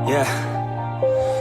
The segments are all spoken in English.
Yeah.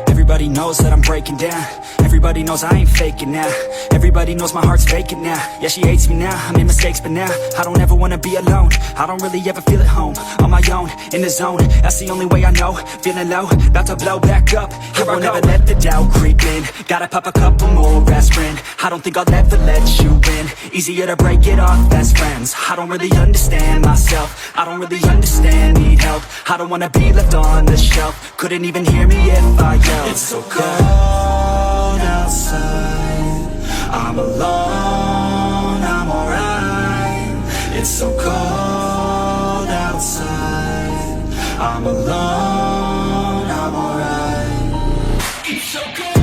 Everybody knows that I'm breaking down. Everybody knows I ain't faking now. Everybody knows my heart's vacant now. Yeah, she hates me now, I made mistakes but now I don't ever wanna be alone. I don't really ever feel at home. On my own, in the zone, that's the only way I know. Feeling low, about to blow back up. I won't ever let the doubt creep in. Gotta pop a couple more aspirin. I don't think I'll ever let you in. Easier to break it off best friends. I don't really understand myself. I don't really understand, need help. I don't wanna be left on the shelf. Couldn't even hear me if I yelled. It's so cold outside, I'm alone, I'm alright. It's so cold outside, I'm alone, I'm alright. It's so cold.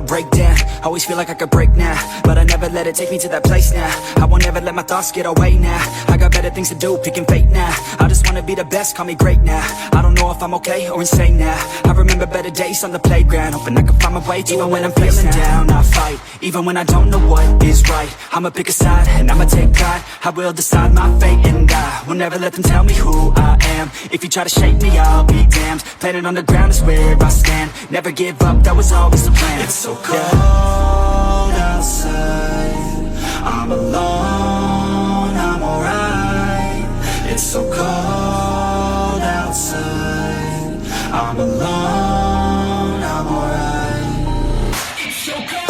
Break down, always feel like I could break now, but I never let it take me to that place now. I won't ever let my thoughts get away now. I got better things to do, picking fate now. I just wanna be the best, call me great now. I don't know if I'm okay or insane now. I remember better days on the playground, hoping I can find my way. Even when I'm feeling down, I fight. Even when I don't know what is right, I'ma pick a side and I'ma take pride. I will decide my fate and I will never let them tell me who I am. If you try to shake me, I'll be damned. Planet on the ground is where I stand. Never give up, that was always the plan. It's so cold outside, I'm alone, I'm alright. It's so cold outside, I'm alone, I'm alright. It's so cold.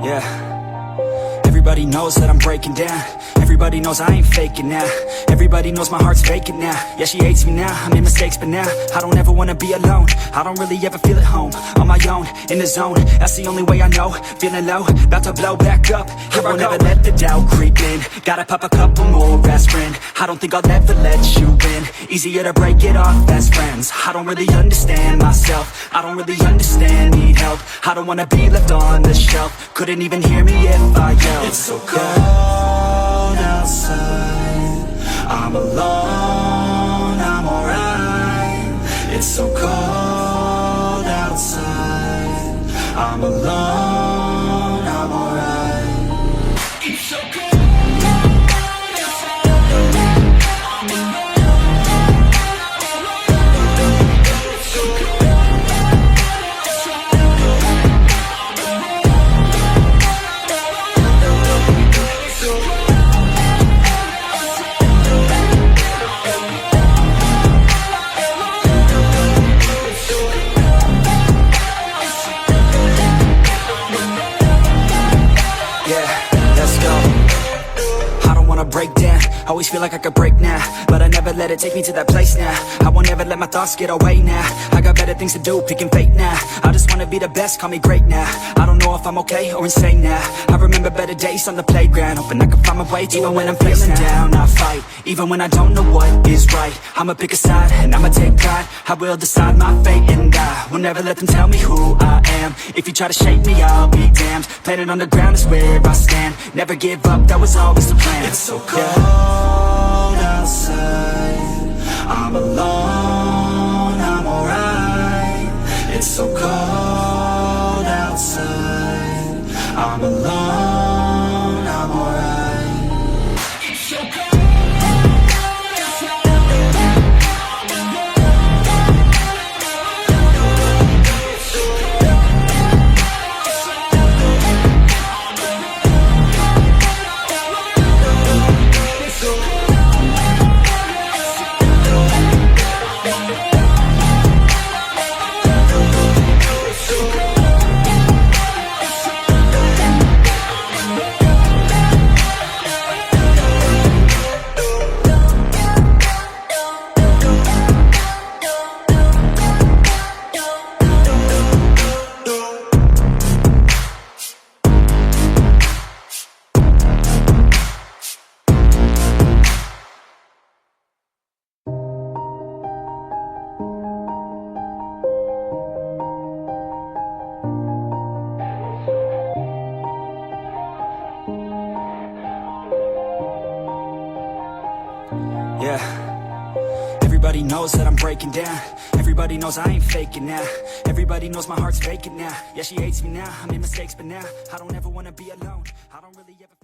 Yeah. Everybody knows that I'm breaking down. Everybody knows I ain't faking now. Everybody knows my heart's vacant now. Yeah, she hates me now, I made mistakes but now I don't ever wanna be alone. I don't really ever feel at home. On my own, in the zone, that's the only way I know. Feeling low, about to blow back up. I won't ever let the doubt creep in. Gotta pop a couple more aspirin. I don't think I'll ever let you in. Easier to break it off best friends. I don't really understand myself. I don't really understand, need help. I don't wanna be left on the shelf. Couldn't even hear me if I yelled. It's so cold outside, I'm alone, I'm alright. It's so cold outside, I'm alone, I'm alright. It's so cold. Break down, always feel like I could break now, but I never let it take me to that place now. I won't ever let my thoughts get away now. I got better things to do, picking fate now. I just wanna be the best, call me great now. I don't know if I'm okay or insane now. I remember better days on the playground, hoping I can find my way. Even when I'm feeling down, I fight. Even when I don't know what is right, I'ma pick a side and I'ma take pride. I will decide my fate and I will never let them tell me who I am. If you try to shake me, I'll be damned. Planet on the ground is where I stand. Never give up, that was always the plan. It's so cold outside, I'm alone, I'm alright. It's so cold outside, I'm alone, I'm alright. It's so cold. Yeah, everybody knows that I'm breaking down. Everybody knows I ain't faking now. Everybody knows my heart's vacant now. Yeah, she hates me now, I made mistakes, but now I don't ever wanna be alone. I don't really ever